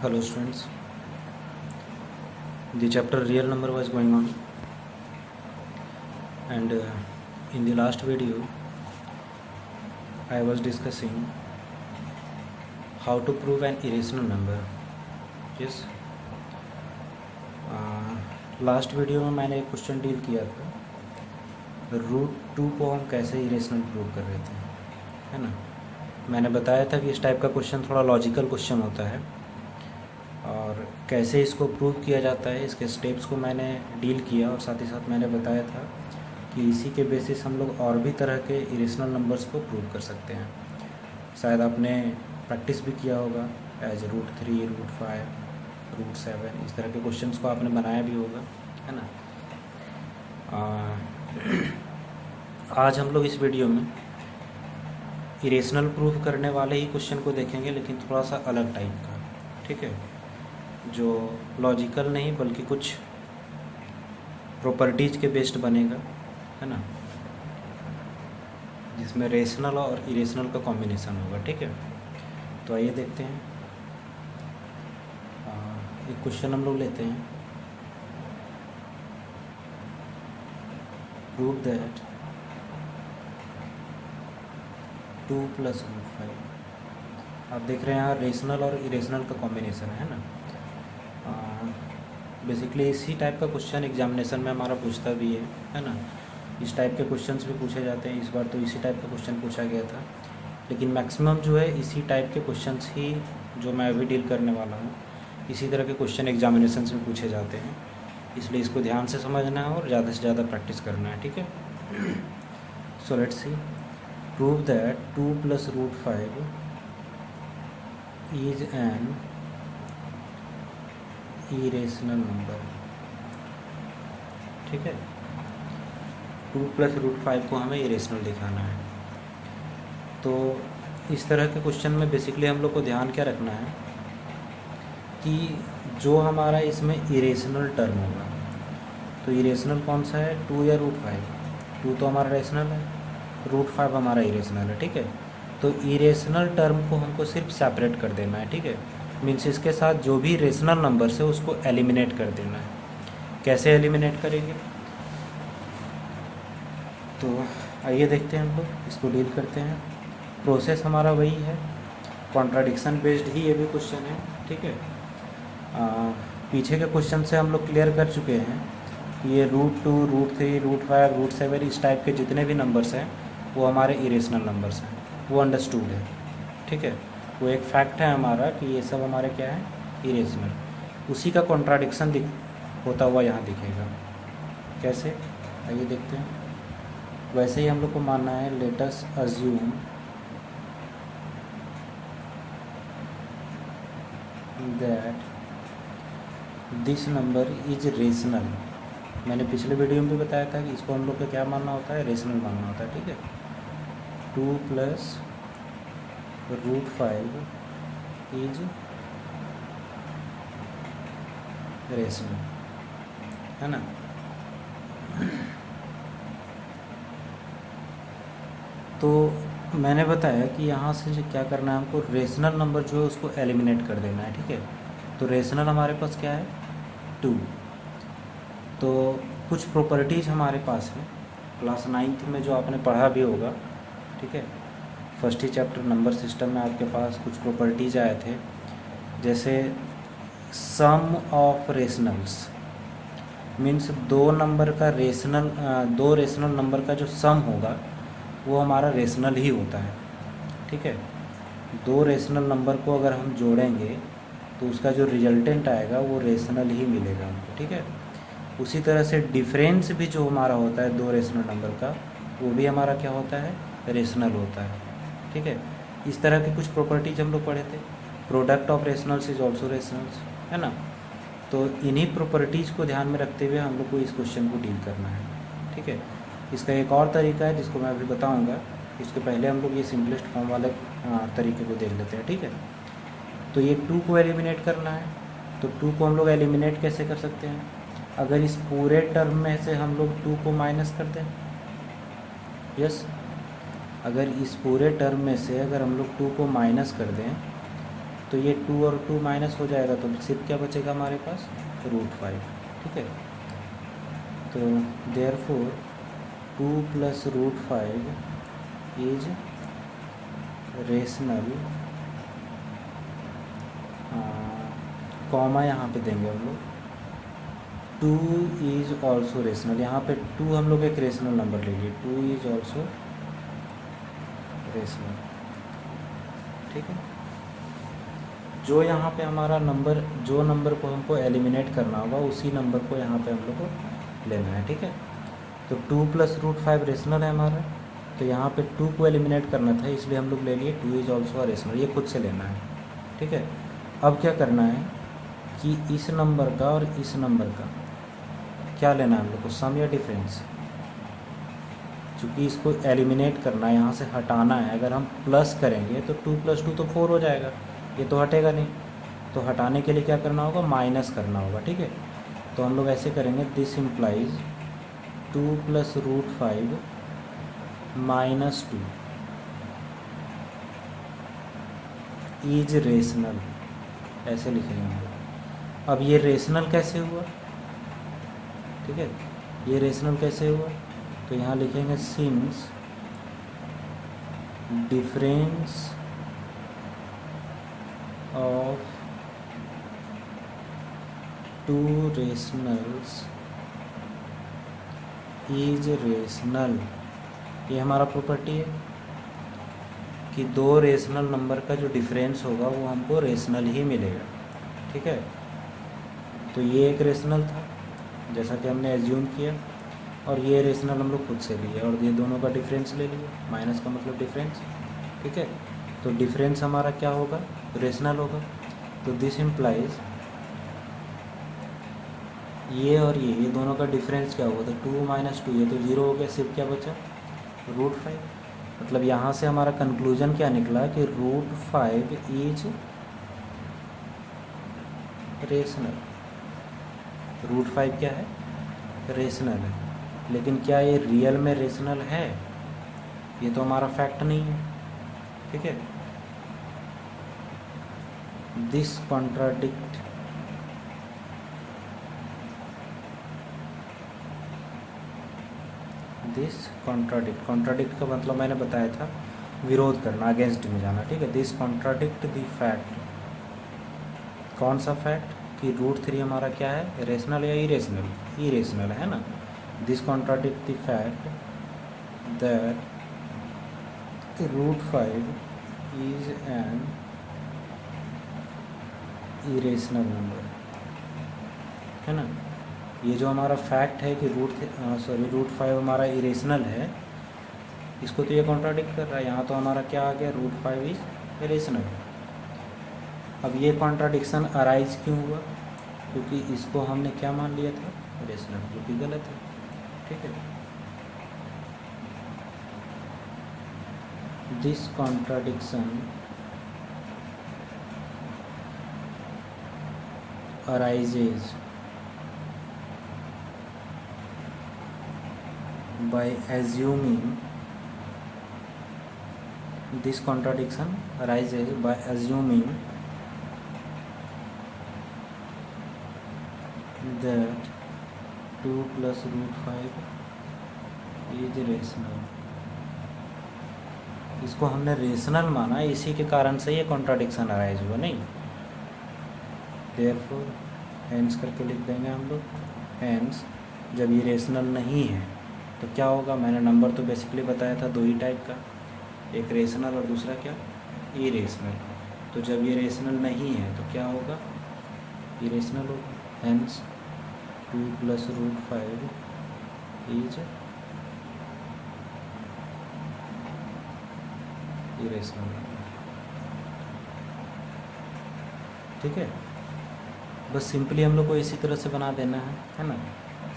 Hello students, the chapter real number was going on, and in the last video I was discussing how to prove an irrational number. Yes, last video में मैंने एक question deal किया था, √2 को हम कैसे irrational prove कर रहे थे, है ना। मैंने बताया था कि इस टाइप का क्वेश्चन थोड़ा लॉजिकल क्वेश्चन होता है और कैसे इसको प्रूव किया जाता है, इसके स्टेप्स को मैंने डील किया और साथ ही साथ मैंने बताया था कि इसी के बेसिस हम लोग और भी तरह के इरेशनल नंबर्स को प्रूव कर सकते हैं। शायद आपने प्रैक्टिस भी किया होगा एज √3, √5, √7, इस तरह के क्वेश्चंस को आपने बनाया भी होगा, है ना। आज हम लोग इस वीडियो में इरेशनल प्रूफ करने वाले ही क्वेश्चन को देखेंगे, लेकिन थोड़ा सा अलग टाइप का, ठीक है, जो लॉजिकल नहीं बल्कि कुछ प्रॉपर्टीज़ के बेस्ड बनेगा, है ना, जिसमें रेशनल और इरेशनल का कॉम्बिनेशन होगा, ठीक है। तो आइए देखते हैं। एक क्वेश्चन हम लोग लेते हैं, प्रूव दैट 2 + √5। आप देख रहे हैं यहाँ रेशनल और इरेशनल का कॉम्बिनेशन है ना। बेसिकली इसी टाइप का क्वेश्चन एग्जामिनेशन में हमारा पूछता भी है ना। इस टाइप के क्वेश्चंस भी पूछे जाते हैं। इस बार तो इसी टाइप का क्वेश्चन पूछा गया था, लेकिन मैक्सिमम जो है इसी टाइप के क्वेश्चंस ही जो मैं अभी डील करने वाला हूँ, इसी तरह के क्वेश्चन एग्जामिनेशन में पूछे जाते हैं। इसलिए इसको ध्यान से समझना है और ज़्यादा से ज़्यादा प्रैक्टिस करना है, ठीक है। So let's see, prove that 2 + √5 is an irrational number, ठीक है। 2 + √5 को हमें इरेशनल दिखाना है। तो इस तरह के क्वेश्चन में बेसिकली हम लोग को ध्यान क्या रखना है कि जो हमारा इसमें इरेशनल टर्म होगा, तो इरेशनल कौन सा है, 2 या √5। 2 तो हमारा रेशनल है, √5 हमारा इरेशनल है, ठीक है। तो इरेशनल टर्म को हमको सिर्फ सेपरेट कर देना है, ठीक है। मीन्स इसके साथ जो भी रेशनल नंबर है उसको एलिमिनेट कर देना है। कैसे एलिमिनेट करेंगे, तो आइए देखते हैं, हम लोग इसको डील करते हैं। प्रोसेस हमारा वही है, कॉन्ट्राडिक्शन बेस्ड ही ये भी क्वेश्चन है, ठीक है। पीछे के क्वेश्चन से हम लोग क्लियर कर चुके हैं कि ये √2, √3, √5, √7 इस टाइप के जितने भी नंबर्स हैं वो हमारे इरेशनल नंबर्स हैं, वो अंडरस्टूड है, ठीक है। वो एक फैक्ट है हमारा कि ये सब हमारे क्या है, इरेशनल। उसी का कॉन्ट्राडिक्शन होता हुआ यहाँ दिखेगा। कैसे, आइए देखते हैं। वैसे ही हम लोग को मानना है, let us assume that this number is rational. मैंने पिछले वीडियो में भी बताया था कि इसको हम लोग को क्या मानना होता है, रेशनल मानना होता है, ठीक है। 2 + √5 इज रेशनल, है ना। तो मैंने बताया कि यहाँ से जो क्या करना है, हमको रेशनल नंबर जो है उसको एलिमिनेट कर देना है, ठीक है। तो रेशनल हमारे पास क्या है, 2। तो कुछ प्रॉपर्टीज़ हमारे पास है, क्लास 9th में जो आपने पढ़ा भी होगा, ठीक है। फर्स्ट ही चैप्टर नंबर सिस्टम में आपके पास कुछ प्रॉपर्टीज़ आए थे, जैसे सम ऑफ रेशनल्स, मीन्स दो रेशनल नंबर का जो सम होगा वो हमारा रेशनल ही होता है, ठीक है। 2 रेशनल नंबर को अगर हम जोड़ेंगे तो उसका जो रिजल्टेंट आएगा वो रेशनल ही मिलेगा हमको, ठीक है। उसी तरह से डिफरेंस भी जो हमारा होता है 2 रेशनल नंबर का, वो भी हमारा क्या होता है, रेशनल होता है, ठीक है। इस तरह की कुछ प्रॉपर्टीज हम लोग पढ़े थे। Product of rationals is also rationals, है ना। तो इन्हीं प्रॉपर्टीज़ को ध्यान में रखते हुए हम लोग को इस क्वेश्चन को डील करना है, ठीक है। इसका एक और तरीका है जिसको मैं अभी बताऊंगा। इसके पहले हम लोग ये सिंपलेस्ट फॉर्म वाले तरीके को देख लेते हैं, ठीक है। तो ये 2 को एलिमिनेट करना है, तो 2 को हम लोग एलिमिनेट कैसे कर सकते हैं, अगर इस पूरे टर्म में से हम लोग 2 को माइनस कर दें, यस, अगर इस पूरे टर्म में से अगर हम लोग 2 को माइनस कर दें तो ये 2 और 2 माइनस हो जाएगा, तो सिर्फ क्या बचेगा हमारे पास, √5। ठीक है, तो देयरफॉर 2 + √5 इज रेशनल, कॉमा यहाँ पे देंगे हम लोग, 2 इज़ ऑल्सो रेशनल। यहाँ पे 2 हम लोग एक रेशनल नंबर ले लिए, 2 इज़ ऑल्सो रेशनल। ठीक है, जो यहाँ पे हमारा नंबर, जो नंबर को हमको एलिमिनेट करना होगा उसी नंबर को यहाँ पे हम लोग को लेना है। ठीक है, तो 2 + √5 रेशनल है हमारा, तो यहाँ पे 2 को एलिमिनेट करना था, इसलिए हम लोग ले लिए 2 इज़ ऑल्सो रेशनल, ये खुद से लेना है। ठीक है, अब क्या करना है कि इस नंबर का और इस नंबर का क्या लेना है हम लोग को, सम या डिफरेंस। चूँकि इसको एलिमिनेट करना है, यहाँ से हटाना है, अगर हम प्लस करेंगे तो 2 + 2 तो 4 हो जाएगा, ये तो हटेगा नहीं, तो हटाने के लिए क्या करना होगा, माइनस करना होगा। ठीक है, तो हम लोग ऐसे करेंगे, दिस इम्प्लाइज 2 + √5 - 2 इज रेशनल, ऐसे लिखेंगे हम लोग। अब ये रेशनल कैसे हुआ, ठीक है, ये रेशनल कैसे हुआ, तो यहाँ लिखेंगे since difference of 2 rationals is rational. ये हमारा प्रॉपर्टी है कि 2 रेशनल नंबर का जो डिफरेंस होगा वो हमको रेशनल ही मिलेगा। ठीक है, तो ये एक रेशनल था जैसा कि हमने एज्यूम किया, और ये रेशनल हम लोग खुद से लिए, और ये दोनों का डिफरेंस ले लिया, माइनस का मतलब डिफरेंस। ठीक है, तो डिफरेंस हमारा क्या होगा, रेशनल होगा। तो दिस इम्प्लाइज ये और ये दोनों का डिफरेंस क्या होगा, तो 2 - 2, ये तो 0 हो गया, सिर्फ क्या बचा, √5। मतलब यहाँ से हमारा कंक्लूजन क्या निकला कि √5 इज रेशनल। √5 क्या है, रेशनल है, लेकिन क्या ये रियल में रेशनल है, ये तो हमारा फैक्ट नहीं है। ठीक है, दिस कॉन्ट्राडिक्ट कॉन्ट्राडिक्ट का मतलब मैंने बताया था विरोध करना, अगेंस्ट में जाना। ठीक है, दिस कॉन्ट्राडिक्ट द फैक्ट, कौन सा फैक्ट, कि √3 हमारा क्या है, रेशनल या इरेशनल, इरेशनल है ना। This contradict the fact that √5 is an irrational number, है ना। ये जो हमारा फैक्ट है कि √5 हमारा इरेशनल है, इसको तो ये कॉन्ट्राडिक्ट कर रहा है। यहाँ तो हमारा क्या आ गया, √5 इज इरेशनल। अब ये कॉन्ट्राडिक्शन अराइज क्यों हुआ, क्योंकि इसको हमने क्या मान लिया था, रेशनल, जो कि गलत है। ठीक है, this contradiction arises by assuming, this contradiction arises by assuming that 2 + √5 is rational। इसको हमने रेशनल माना, इसी के कारण से ये कॉन्ट्राडिक्शन अराइज हुआ, नहीं। देयरफॉर हेंस करके लिख देंगे हम लोग, हेंस जब ये रेशनल नहीं है तो क्या होगा, मैंने नंबर तो बेसिकली बताया था 2 ही टाइप का, एक रेशनल और दूसरा क्या, इरेशनल। तो जब ये रेशनल नहीं है तो क्या होगा, इरेशनल होगा। Hence 2 + √5 is irrational. ठीक है, बस सिंपली हम लोग को इसी तरह से बना देना है ना।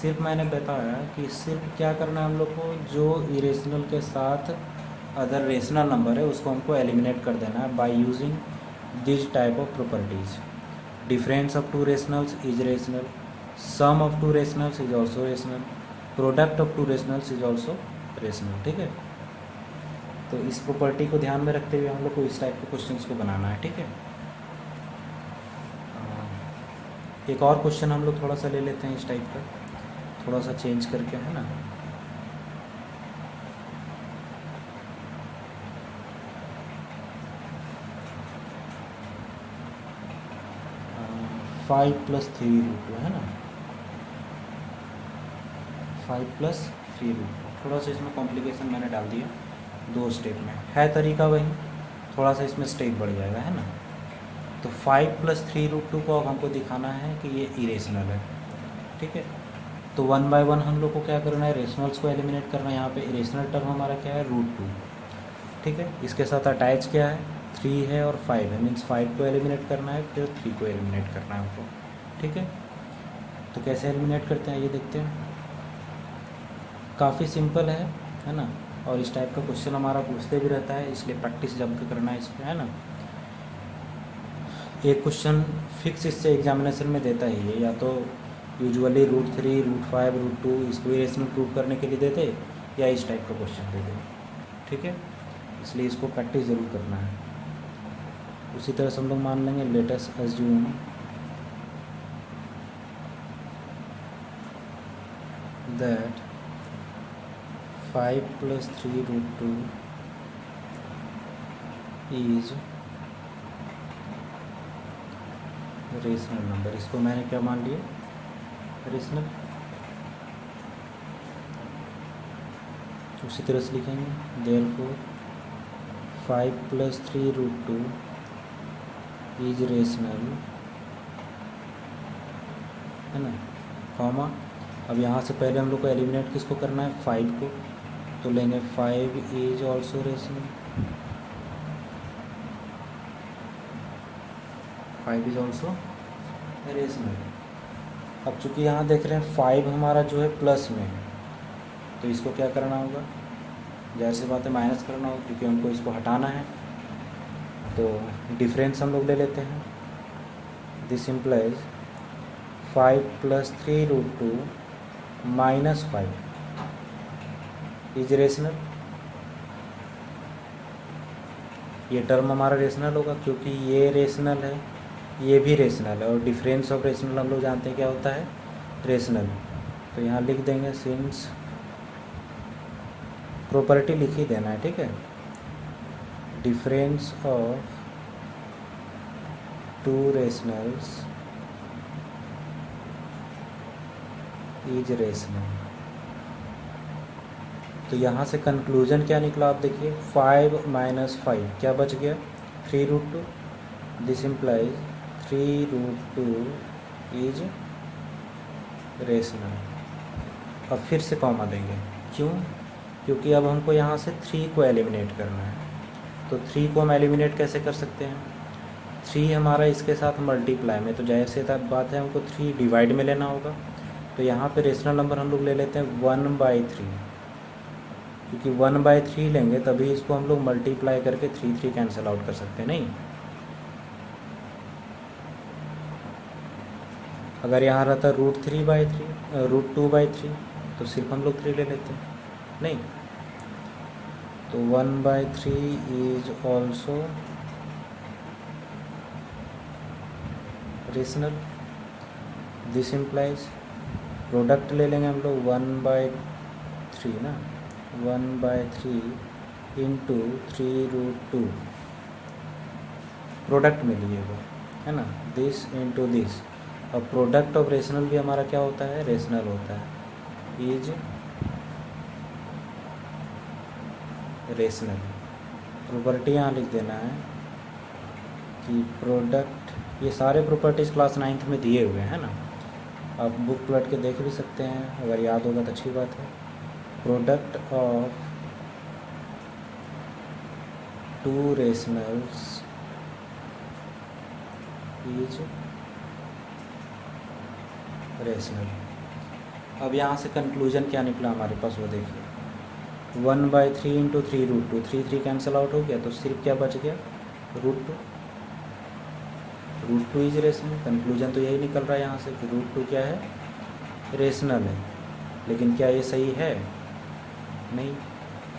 सिर्फ मैंने बताया कि सिर्फ क्या करना है हम लोग को, जो इरेशनल के साथ अदर रेशनल नंबर है उसको हमको एलिमिनेट कर देना है by using this type of properties. Difference of 2 rationals is rational, sum of 2 rationals is also rational, product of 2 rationals is also rational. ठीक है, तो इस प्रॉपर्टी को ध्यान में रखते हुए हम लोग को इस टाइप के क्वेश्चंस को बनाना है। ठीक है, एक और क्वेश्चन हम लोग थोड़ा सा ले लेते हैं इस टाइप का, थोड़ा सा चेंज करके, है ना। Five plus three root two, है ना, 5+3 रूट, थोड़ा सा इसमें कॉम्प्लिकेशन मैंने डाल दिया, 2 स्टेप में है तरीका वही, थोड़ा सा इसमें स्टेप बढ़ जाएगा, है ना। तो 5+3 रूट 2 को अब हमको दिखाना है कि ये इरेशनल है, ठीक है। तो 1 बाय 1 हम लोग को क्या करना है, रेशनल्स को एलिमिनेट करना है। यहाँ पे इरेशनल टर्म हमारा क्या है, रूट 2, ठीक है। इसके साथ अटैच क्या है, 3 है और 5 है, मीन्स 5 को एलिमिनेट करना है, फिर 3 को एलिमिनेट करना है हमको, ठीक है। तो कैसे एलिमिनेट करते हैं ये देखते हैं, काफ़ी सिंपल है ना। और इस टाइप का क्वेश्चन हमारा पूछते भी रहता है, इसलिए प्रैक्टिस जम के करना है इस पर, है ना। एक क्वेश्चन फिक्स इससे एग्जामिनेशन में देता ही है, या तो यूजुअली रूट 3, रूट 5, रूट 2 इसको इरेशनल प्रूव करने के लिए देते, या इस टाइप का क्वेश्चन देते, ठीक है। इसलिए इसको प्रैक्टिस ज़रूर करना है। उसी तरह से हम लोग मान लेंगे, let us assume that 5+3 root 2 is rational number. इसको मैंने क्या मान लिया, रेशनल। उसी तरह से लिखेंगे, देयरफॉर 5+3 रूट 2 इज रेशनल, है ना, कॉमा। अब यहाँ से पहले हम लोग को एलिमिनेट किसको करना है, 5 को, तो लेंगे 5 is also rational, 5 is also rational. अब चूँकि यहाँ देख रहे हैं 5 हमारा जो है प्लस में है, तो इसको क्या करना होगा, जाहिर सी बात है माइनस करना होगा, क्योंकि हमको इसको हटाना है। तो डिफरेंस हम लोग ले लेते हैं, this implies 5+3 root 2 -5 is rational. ये टर्म हमारा रेशनल होगा, क्योंकि ये रेशनल है, ये भी रेशनल है, और डिफरेंस ऑफ रेशनल हम लोग जानते हैं क्या होता है, रेशनल। तो यहाँ लिख देंगे, सिंस प्रॉपर्टी लिख ही देना है, ठीक है, difference of 2 rationals is rational. तो यहाँ से कंक्लूजन क्या निकला, आप देखिए, 5 - 5 क्या बच गया, 3 root 2, this implies 3 root 2 is rational. अब फिर से कॉमा देंगे, क्यों, क्योंकि अब हमको यहाँ से 3 को एलिमिनेट करना है। तो 3 को हम एलिमिनेट कैसे कर सकते हैं, 3 हमारा इसके साथ मल्टीप्लाई में, तो जाहिर सी बात है हमको 3 डिवाइड में लेना होगा। तो यहाँ पे रेशनल नंबर हम लोग ले लेते हैं 1/3, क्योंकि 1/3 लेंगे तभी इसको हम लोग मल्टीप्लाई करके 3 कैंसिल आउट कर सकते हैं, नहीं। अगर यहाँ रहता रूट 2/3 तो सिर्फ हम लोग 3 ले लेते हैं, नहीं। तो 1/3 is also rational, this implies product ले लेंगे हम लोग 1/3 ना, 1/3 इंटू 3 रूट 2 प्रोडक्ट में लिएगा, है ना, दिस इंटू दिस। अब प्रोडक्ट ऑफ रेशनल भी हमारा क्या होता है, रेशनल होता है, इज रेशनल। प्रॉपर्टी यहाँ लिख देना है कि प्रोडक्ट, ये सारे प्रॉपर्टीज़ क्लास 9th में दिए हुए हैं ना, आप बुक पलट के देख भी सकते हैं, अगर याद होगा तो अच्छी बात है। Product of 2 rationals is rational. अब यहाँ से कंक्लूजन क्या निकला हमारे पास, वो देखिए, 1/3 इंटू 3 रूट 2, 3 कैंसिल आउट हो गया, तो सिर्फ क्या बच गया, root two is rational. Conclusion तो यही निकल रहा है यहाँ से कि रूट 2 क्या है, रेशनल है। लेकिन क्या ये सही है, नहीं।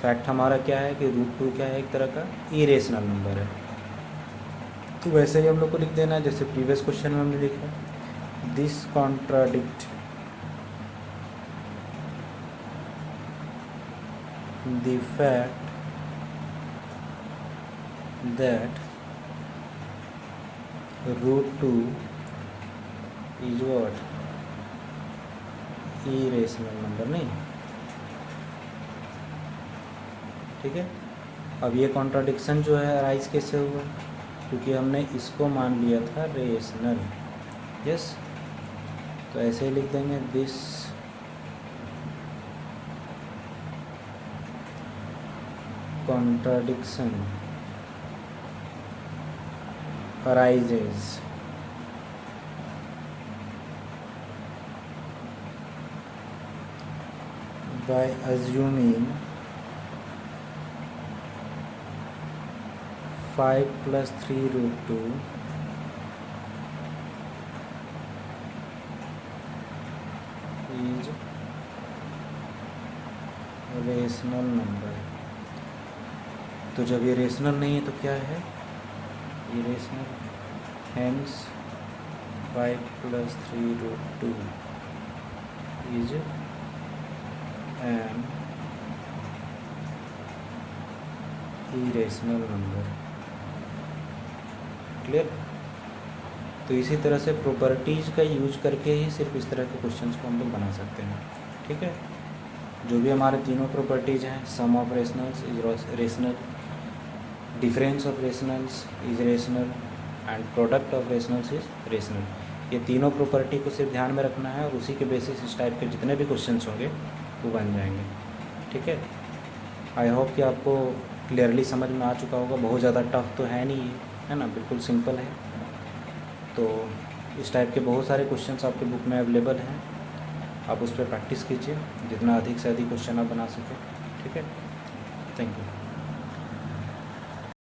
फैक्ट हमारा क्या है कि रूट 2 क्या है, एक तरह का इरेशनल नंबर है। तो वैसे ही हम लोग को लिख देना है जैसे प्रीवियस क्वेश्चन में हमने लिखा, this contradict the fact that √2 is what irrational number. नहीं, ठीक है। अब ये कॉन्ट्राडिक्शन जो है अराइज कैसे हुआ, क्योंकि हमने इसको मान लिया था रेशनल। यस, तो ऐसे ही लिख देंगे this contradiction arises by assuming 5 plus 3√2 is rational number. तो जब ये रेशनल नहीं है तो क्या है, irrational. Hence 5 plus 3√2 is an irrational number. Clear. तो इसी तरह से प्रॉपर्टीज़ का यूज करके ही सिर्फ इस तरह के क्वेश्चंस को हम लोग बना सकते हैं। ठीक है, जो भी हमारे तीनों प्रॉपर्टीज़ हैं, sum of rationals is rational, difference of rationals is rational and product of rationals is rational, ये तीनों प्रॉपर्टी को सिर्फ ध्यान में रखना है और उसी के बेसिस इस टाइप के जितने भी क्वेश्चंस होंगे वो बन जाएंगे। ठीक है, आई होप कि आपको क्लियरली समझ में आ चुका होगा। बहुत ज़्यादा टफ तो है नहीं, है ना, बिल्कुल सिंपल है। तो इस टाइप के बहुत सारे क्वेश्चंस आपके बुक में अवेलेबल हैं, आप उस पर प्रैक्टिस कीजिए जितना अधिक से अधिक क्वेश्चन आप बना सकें। ठीक है, थैंक यू।